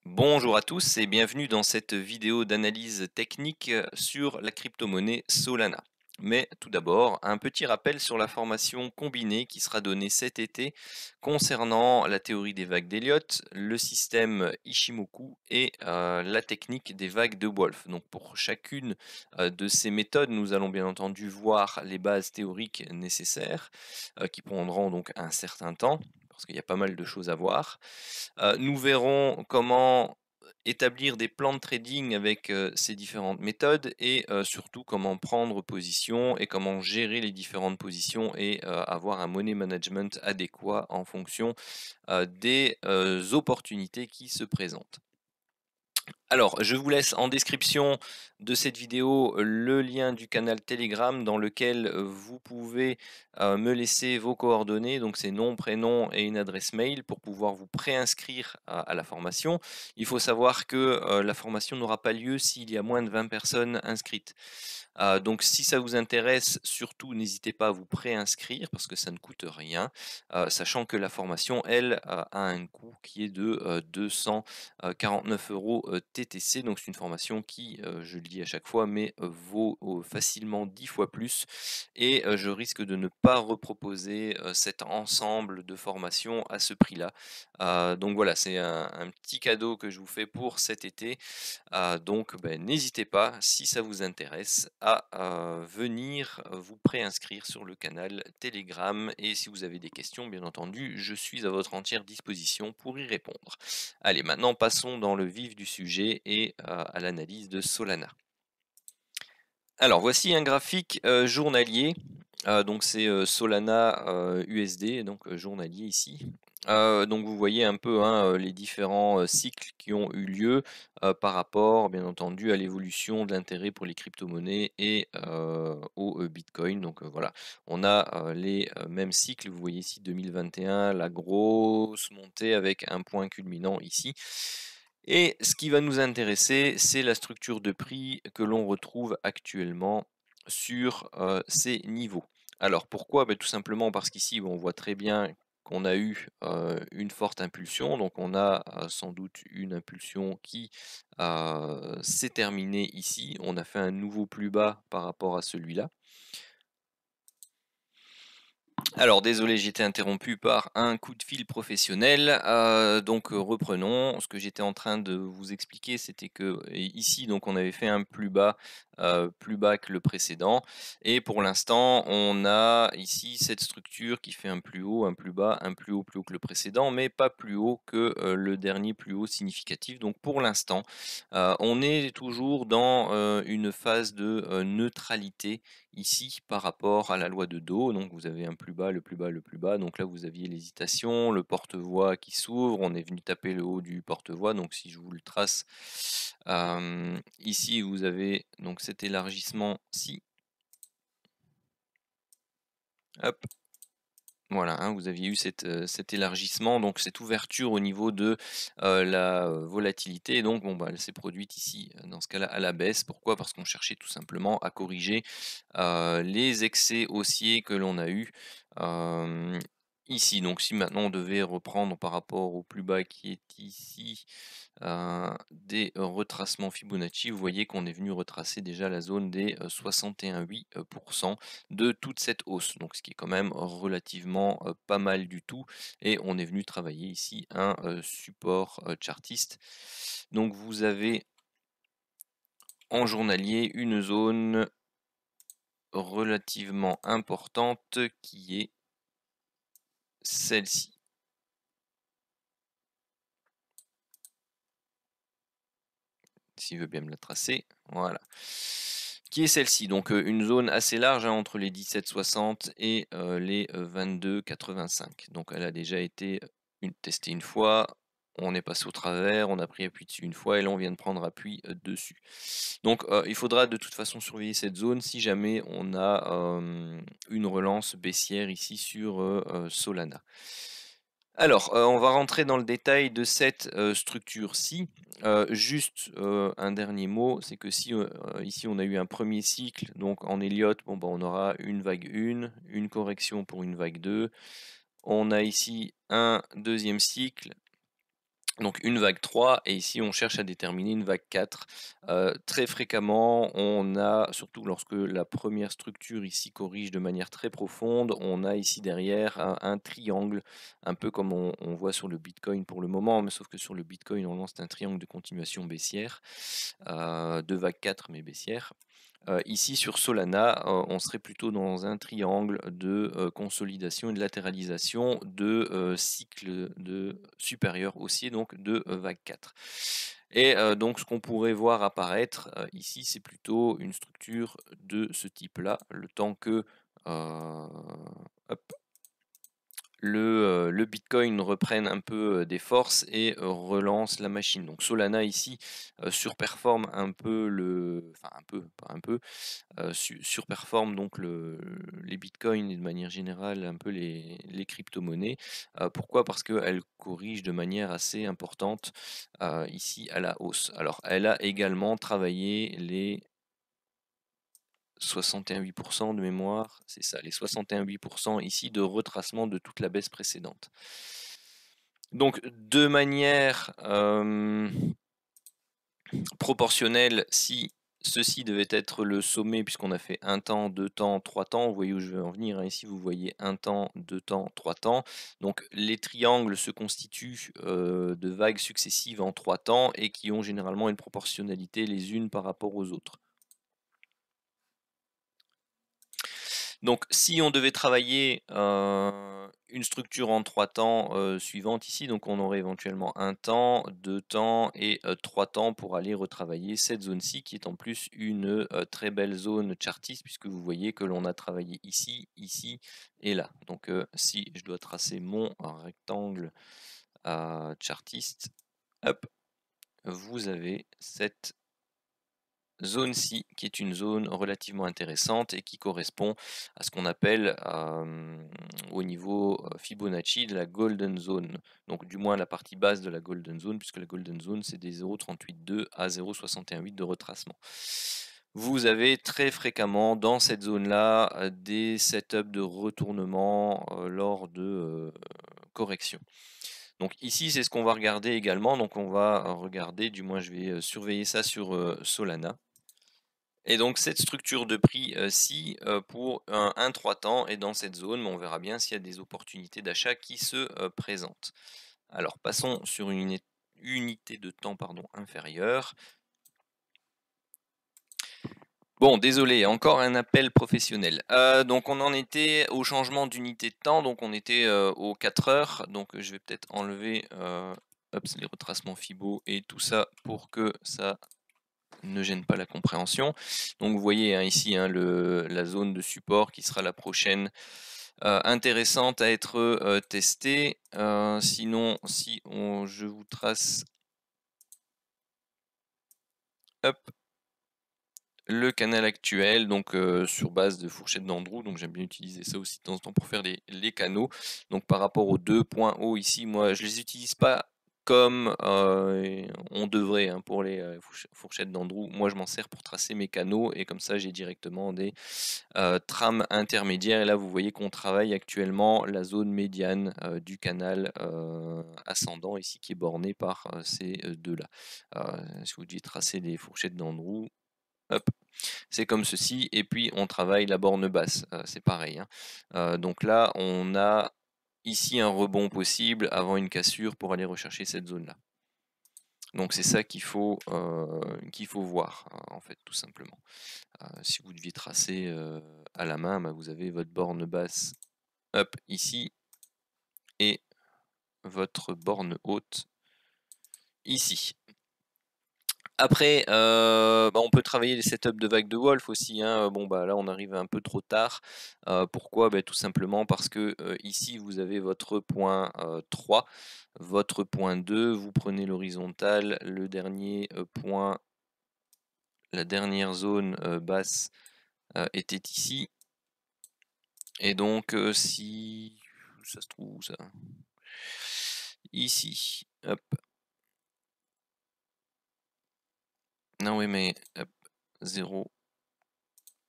Bonjour à tous et bienvenue dans cette vidéo d'analyse technique sur la crypto-monnaie Solana. Mais tout d'abord, un petit rappel sur la formation combinée qui sera donnée cet été concernant la théorie des vagues d'Elliott, le système Ishimoku et la technique des vagues de Wolff. Donc pour chacune de ces méthodes, nous allons bien entendu voir les bases théoriques nécessaires qui prendront donc un certain temps parce qu'il y a pas mal de choses à voir. Nous verrons comment établir des plans de trading avec ces différentes méthodes et surtout comment prendre position et comment gérer les différentes positions et avoir un money management adéquat en fonction des opportunités qui se présentent. Alors, je vous laisse en description de cette vidéo le lien du canal Telegram dans lequel vous pouvez me laisser vos coordonnées, donc c'est nom, prénom et une adresse mail pour pouvoir vous préinscrire à la formation. Il faut savoir que la formation n'aura pas lieu s'il y a moins de 20 personnes inscrites. Donc si ça vous intéresse, surtout n'hésitez pas à vous préinscrire parce que ça ne coûte rien, sachant que la formation, elle, a un coût qui est de 249 € TTC. Donc c'est une formation qui, je le dis à chaque fois, mais vaut facilement 10 fois plus et je risque de ne pas reproposer cet ensemble de formations à ce prix-là. Donc voilà, c'est un petit cadeau que je vous fais pour cet été. Donc n'hésitez pas, si ça vous intéresse, à venir vous préinscrire sur le canal Telegram et si vous avez des questions, bien entendu, je suis à votre entière disposition pour y répondre. Allez, maintenant passons dans le vif du sujet et à l'analyse de Solana. Alors voici un graphique journalier, donc c'est Solana USD, donc journalier ici. Donc vous voyez un peu hein, les différents cycles qui ont eu lieu par rapport bien entendu à l'évolution de l'intérêt pour les crypto-monnaies et au Bitcoin. Donc voilà, on a les mêmes cycles, vous voyez ici 2021, la grosse montée avec un point culminant ici. Et ce qui va nous intéresser, c'est la structure de prix que l'on retrouve actuellement sur ces niveaux. Alors pourquoi? Tout simplement parce qu'ici, on voit très bien qu'on a eu une forte impulsion. Donc on a sans doute une impulsion qui s'est terminée ici. On a fait un nouveau plus bas par rapport à celui-là. Alors désolé, j'ai été interrompu par un coup de fil professionnel. Donc reprenons. Ce que j'étais en train de vous expliquer, c'était que ici, donc on avait fait un plus bas que le précédent. Et pour l'instant, on a ici cette structure qui fait un plus haut, un plus bas, un plus haut que le précédent, mais pas plus haut que le dernier plus haut significatif. Donc pour l'instant, on est toujours dans une phase de neutralité ici par rapport à la loi de dos. Donc vous avez un plus bas, le plus bas, le plus bas. Donc là vous aviez l'hésitation, le porte-voix qui s'ouvre, on est venu taper le haut du porte-voix. Donc si je vous le trace, ici vous avez donc cet élargissement-ci. Hop. Voilà, hein, vous aviez eu cet élargissement, donc cette ouverture au niveau de la volatilité. Et donc, bon, elle s'est produite ici, dans ce cas-là, à la baisse. Pourquoi? Parce qu'on cherchait tout simplement à corriger les excès haussiers que l'on a eu ici. Donc, si maintenant on devait reprendre par rapport au plus bas qui est ici, des retracements Fibonacci, vous voyez qu'on est venu retracer déjà la zone des 61,8% de toute cette hausse, donc ce qui est quand même relativement pas mal du tout, et on est venu travailler ici un support chartiste. Donc vous avez en journalier une zone relativement importante qui est celle-ci. S'il veut bien me la tracer, voilà. Qui est celle-ci, donc une zone assez large hein, entre les 17,60 et les 22,85. Donc elle a déjà été testée une fois, on est passé au travers, on a pris appui dessus une fois et là on vient de prendre appui dessus. Donc il faudra de toute façon surveiller cette zone si jamais on a une relance baissière ici sur Solana. Alors, on va rentrer dans le détail de cette structure-ci. Juste un dernier mot, c'est que si ici on a eu un premier cycle, donc en Elliott, bon, on aura une vague 1, une correction pour une vague 2. On a ici un deuxième cycle Donc une vague 3 et ici on cherche à déterminer une vague 4. Très fréquemment, on a, surtout lorsque la première structure ici corrige de manière très profonde, on a ici derrière un triangle, un peu comme on voit sur le Bitcoin pour le moment, mais sauf que sur le Bitcoin, normalement c'est un triangle de continuation baissière, de vague 4 mais baissière. Ici sur Solana, on serait plutôt dans un triangle de consolidation et de latéralisation de cycle de supérieur haussier, donc de vague 4. Et donc ce qu'on pourrait voir apparaître ici, c'est plutôt une structure de ce type-là, le temps que hop, le Bitcoin reprenne un peu des forces et relance la machine. Donc Solana ici surperforme un peu enfin un peu, pas un peu, surperforme donc les bitcoins et de manière générale un peu les crypto-monnaies. Pourquoi? Parce qu'elle corrige de manière assez importante ici à la hausse. Alors elle a également travaillé les 61,8% de mémoire, c'est ça, les 61,8% ici de retracement de toute la baisse précédente. Donc de manière proportionnelle, si ceci devait être le sommet, puisqu'on a fait 1 temps, 2 temps, 3 temps, vous voyez où je veux en venir, hein, ici vous voyez 1 temps, 2 temps, 3 temps. Donc les triangles se constituent de vagues successives en 3 temps et qui ont généralement une proportionnalité les unes par rapport aux autres. Donc si on devait travailler une structure en 3 temps suivante ici, donc on aurait éventuellement 1 temps, 2 temps et 3 temps pour aller retravailler cette zone-ci qui est en plus une très belle zone chartiste puisque vous voyez que l'on a travaillé ici, ici et là. Donc si je dois tracer mon rectangle chartiste, hop, vous avez cette zone-ci, qui est une zone relativement intéressante et qui correspond à ce qu'on appelle au niveau Fibonacci de la Golden Zone. Donc du moins la partie basse de la Golden Zone, puisque la Golden Zone c'est des 0,382 à 0,618 de retracement. Vous avez très fréquemment dans cette zone-là des setups de retournement lors de corrections. Donc ici, c'est ce qu'on va regarder également. Donc on va regarder, du moins je vais surveiller ça sur Solana. Et donc cette structure de prix-ci pour un 3 temps est dans cette zone, mais on verra bien s'il y a des opportunités d'achat qui se présentent. Alors passons sur une unité de temps inférieure. Bon, désolé, encore un appel professionnel. Donc on en était au changement d'unité de temps, donc on était aux 4 heures. Donc je vais peut-être enlever les retracements Fibo et tout ça pour que ça ne gêne pas la compréhension. Donc vous voyez hein, ici hein, la zone de support qui sera la prochaine intéressante à être testée. Sinon, si je vous trace hop, le canal actuel, donc sur base de fourchette d'Andrew, donc j'aime bien utiliser ça aussi de temps en temps pour faire les canaux. Donc par rapport aux deux points hauts ici, moi je les utilise pas comme on devrait hein, pour les fourchettes d'Andrew. Moi je m'en sers pour tracer mes canaux et comme ça j'ai directement des trames intermédiaires. Et là vous voyez qu'on travaille actuellement la zone médiane du canal ascendant ici qui est borné par ces deux-là. Si vous deviez tracer les fourchettes d'Andrew, hop, c'est comme ceci, et puis on travaille la borne basse, c'est pareil. Hein. Donc là, on a ici un rebond possible avant une cassure pour aller rechercher cette zone-là. Donc c'est ça qu'il faut voir, en fait, tout simplement. Si vous deviez tracer à la main, bah, vous avez votre borne basse hop, ici, et votre borne haute ici. Après, on peut travailler les setups de vagues de Wolf aussi, hein. Bon, bah, là, on arrive un peu trop tard. Pourquoi? Tout simplement parce que ici, vous avez votre point 3, votre point 2, vous prenez l'horizontale, le dernier point, la dernière zone basse était ici. Et donc, si ça se trouve, ça, ici, hop. Non, oui, mais hop, 0,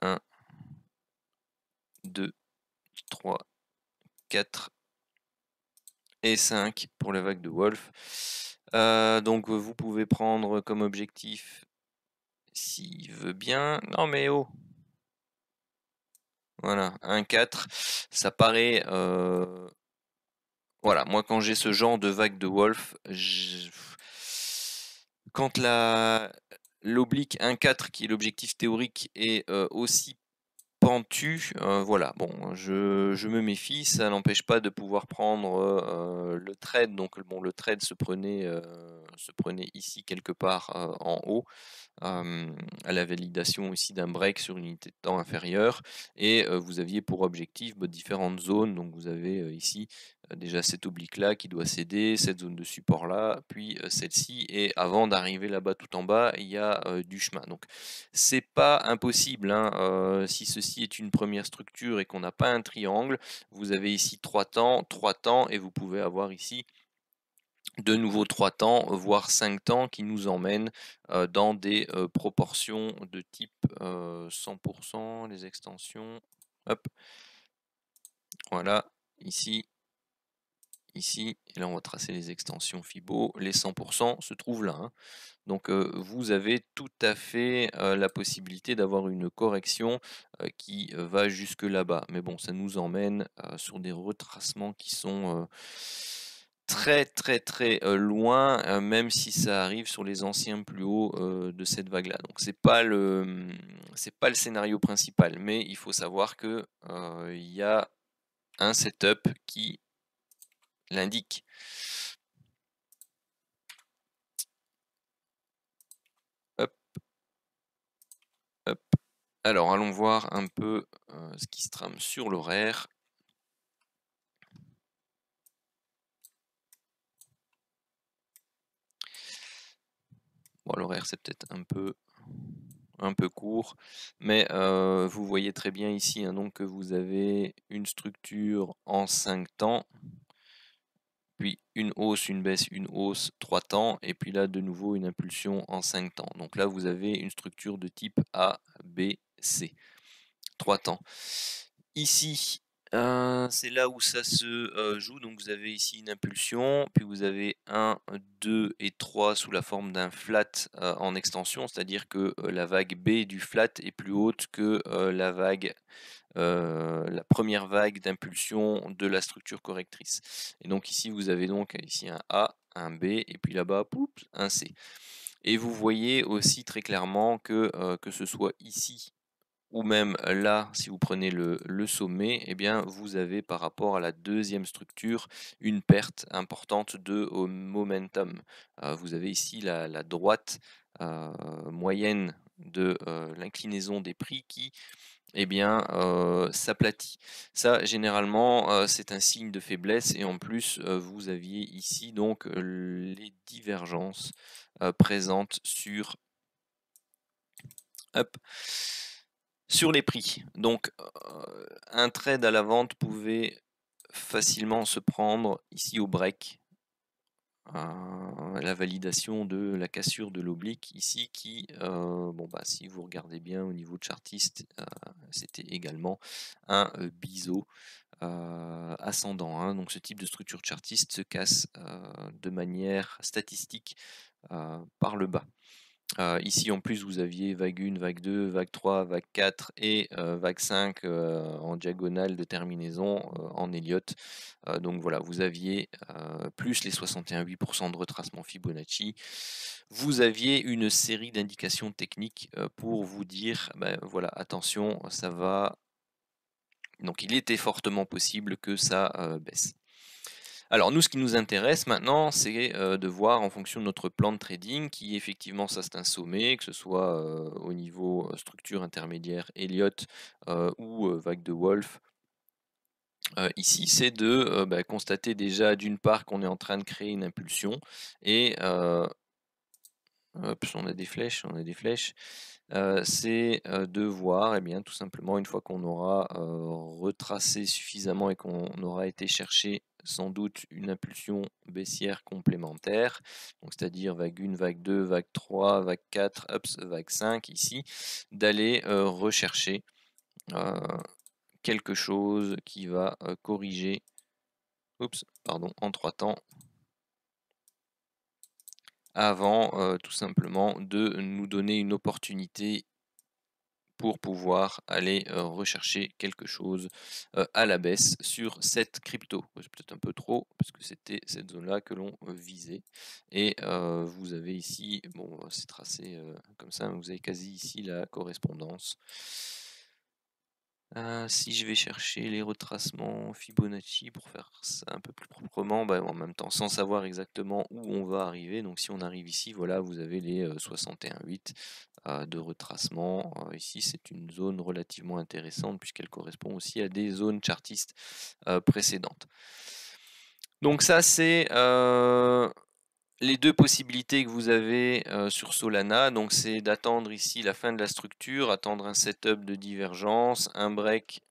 1, 2, 3, 4 et 5 pour la vague de Wolf. Donc vous pouvez prendre comme objectif, s'il veut bien. Non mais oh! Voilà, 1,4, ça paraît, voilà, moi quand j'ai ce genre de vague de Wolf, quand l'oblique 1,4 qui est l'objectif théorique est aussi pentu, voilà, bon, je me méfie, ça n'empêche pas de pouvoir prendre le trade. Donc bon, le trade se prenait ici quelque part en haut, à la validation aussi d'un break sur une unité de temps inférieure, et vous aviez pour objectif différentes zones. Donc vous avez ici déjà cette oblique là qui doit céder, cette zone de support là, puis celle-ci, et avant d'arriver là-bas tout en bas, il y a du chemin. Donc c'est pas impossible, hein, si ceci est une première structure et qu'on n'a pas un triangle, vous avez ici 3 temps, et vous pouvez avoir ici de nouveau 3 temps, voire 5 temps, qui nous emmènent dans des proportions de type 100%, les extensions, hop, voilà, ici, ici, et là on va tracer les extensions Fibo, les 100% se trouvent là, hein. Donc vous avez tout à fait la possibilité d'avoir une correction qui va jusque là-bas. Mais bon, ça nous emmène sur des retracements qui sont très très très loin, même si ça arrive sur les anciens plus hauts de cette vague-là. Donc c'est pas le scénario principal, mais il faut savoir que il y a un setup qui l'indique. Hop, hop. Alors allons voir un peu ce qui se trame sur l'horaire. Bon, l'horaire c'est peut-être un peu court, mais vous voyez très bien ici, hein, donc que vous avez une structure en 5 temps, puis une hausse, une baisse, une hausse, 3 temps, et puis là de nouveau une impulsion en 5 temps. Donc là vous avez une structure de type A, B, C, 3 temps. Ici, c'est là où ça se joue. Donc vous avez ici une impulsion, puis vous avez 1, 2 et 3 sous la forme d'un flat en extension, c'est-à-dire que la vague B du flat est plus haute que la première vague d'impulsion de la structure correctrice. Et donc ici vous avez donc ici un A, un B, et puis là-bas, un C. Et vous voyez aussi très clairement que ce soit ici ou même là, si vous prenez le sommet, eh bien, vous avez par rapport à la deuxième structure une perte importante de momentum. Vous avez ici la droite moyenne de l'inclinaison des prix qui, eh bien, s'aplatit. Ça, généralement, c'est un signe de faiblesse, et en plus, vous aviez ici donc les divergences présentes sur, hop, sur les prix. Donc un trade à la vente pouvait facilement se prendre ici au break, la validation de la cassure de l'oblique ici qui, bon bah si vous regardez bien au niveau chartiste, c'était également un biseau ascendant, hein. Donc ce type de structure chartiste se casse de manière statistique par le bas. Ici, en plus, vous aviez vague 1, vague 2, vague 3, vague 4 et vague 5 en diagonale de terminaison en Elliott. Donc voilà, vous aviez plus les 61,8% de retracement Fibonacci. Vous aviez une série d'indications techniques pour vous dire, ben voilà, attention, ça va. Donc il était fortement possible que ça baisse. Alors nous, ce qui nous intéresse maintenant, c'est de voir en fonction de notre plan de trading, qui effectivement, ça c'est un sommet, que ce soit au niveau structure intermédiaire Elliott ou vague de Wolf. Ici, c'est de constater déjà d'une part qu'on est en train de créer une impulsion, et hop, on a des flèches, c'est de voir, eh bien, tout simplement, une fois qu'on aura retracé suffisamment et qu'on aura été chercher sans doute une impulsion baissière complémentaire, donc c'est-à-dire vague 1, vague 2, vague 3, vague 4, vague 5 ici, d'aller rechercher quelque chose qui va corriger, en 3 temps, avant tout simplement de nous donner une opportunité pour pouvoir aller rechercher quelque chose à la baisse sur cette crypto. C'est peut-être un peu trop, parce que c'était cette zone-là que l'on visait. Et vous avez ici, bon, c'est tracé comme ça, vous avez quasi ici la correspondance. Si je vais chercher les retracements Fibonacci pour faire ça un peu plus proprement, bah, en même temps, sans savoir exactement où on va arriver. Donc si on arrive ici, voilà, vous avez les 61,8 de retracement. Ici, c'est une zone relativement intéressante puisqu'elle correspond aussi à des zones chartistes précédentes. Donc ça, c'est les deux possibilités que vous avez sur Solana. Donc c'est d'attendre ici la fin de la structure, attendre un setup de divergence, un break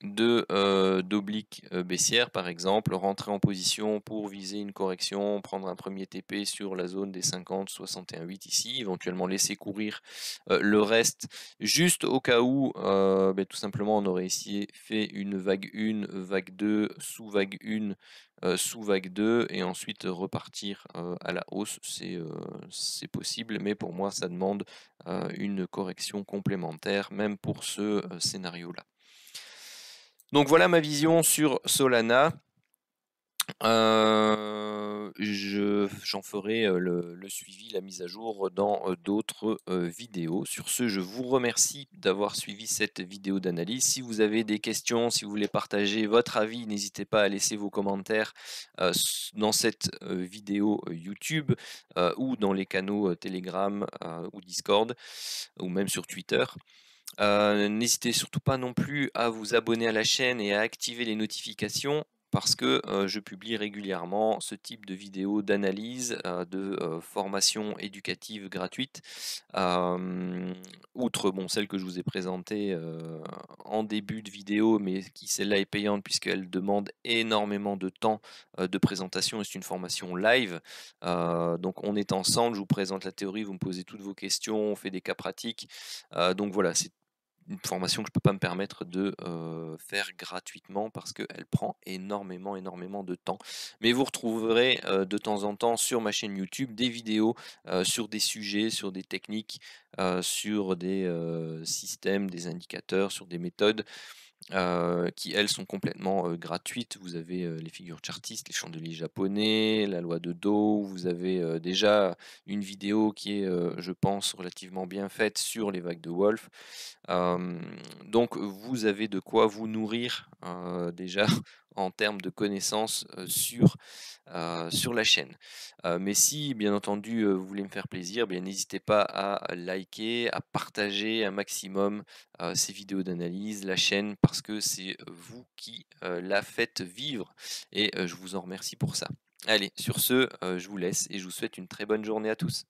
d'oblique baissière par exemple, rentrer en position pour viser une correction, prendre un premier TP sur la zone des 50-61,8 ici, éventuellement laisser courir le reste juste au cas où tout simplement on aurait ici fait une vague 1, vague 2, sous vague 1, sous vague 2 et ensuite repartir à la hausse. C'est possible, mais pour moi ça demande une correction complémentaire même pour ce scénario là. Donc voilà ma vision sur Solana. J'en ferai le suivi, la mise à jour dans d'autres vidéos. Sur ce, je vous remercie d'avoir suivi cette vidéo d'analyse. Si vous avez des questions, si vous voulez partager votre avis, n'hésitez pas à laisser vos commentaires dans cette vidéo YouTube ou dans les canaux Telegram ou Discord ou même sur Twitter. N'hésitez surtout pas non plus à vous abonner à la chaîne et à activer les notifications parce que je publie régulièrement ce type de vidéos d'analyse, de formation éducative gratuite. Outre bon, celle que je vous ai présentée en début de vidéo, mais qui celle-là est payante puisqu'elle demande énormément de temps de présentation et c'est une formation live. Donc on est ensemble, je vous présente la théorie, vous me posez toutes vos questions, on fait des cas pratiques. Donc voilà, c'est une formation que je ne peux pas me permettre de faire gratuitement parce qu'elle prend énormément, énormément de temps. Mais vous retrouverez de temps en temps sur ma chaîne YouTube des vidéos sur des sujets, sur des techniques, sur des systèmes, des indicateurs, sur des méthodes qui elles sont complètement gratuites. Vous avez les figures chartistes, les chandeliers japonais, la loi de Do, vous avez déjà une vidéo qui est, je pense, relativement bien faite sur les vagues de Wolf. Donc vous avez de quoi vous nourrir déjà en termes de connaissances sur la chaîne. Mais si, bien entendu, vous voulez me faire plaisir, bien n'hésitez pas à liker, à partager un maximum ces vidéos d'analyse, la chaîne, parce que c'est vous qui la faites vivre et je vous en remercie pour ça. Allez, sur ce, je vous laisse et je vous souhaite une très bonne journée à tous.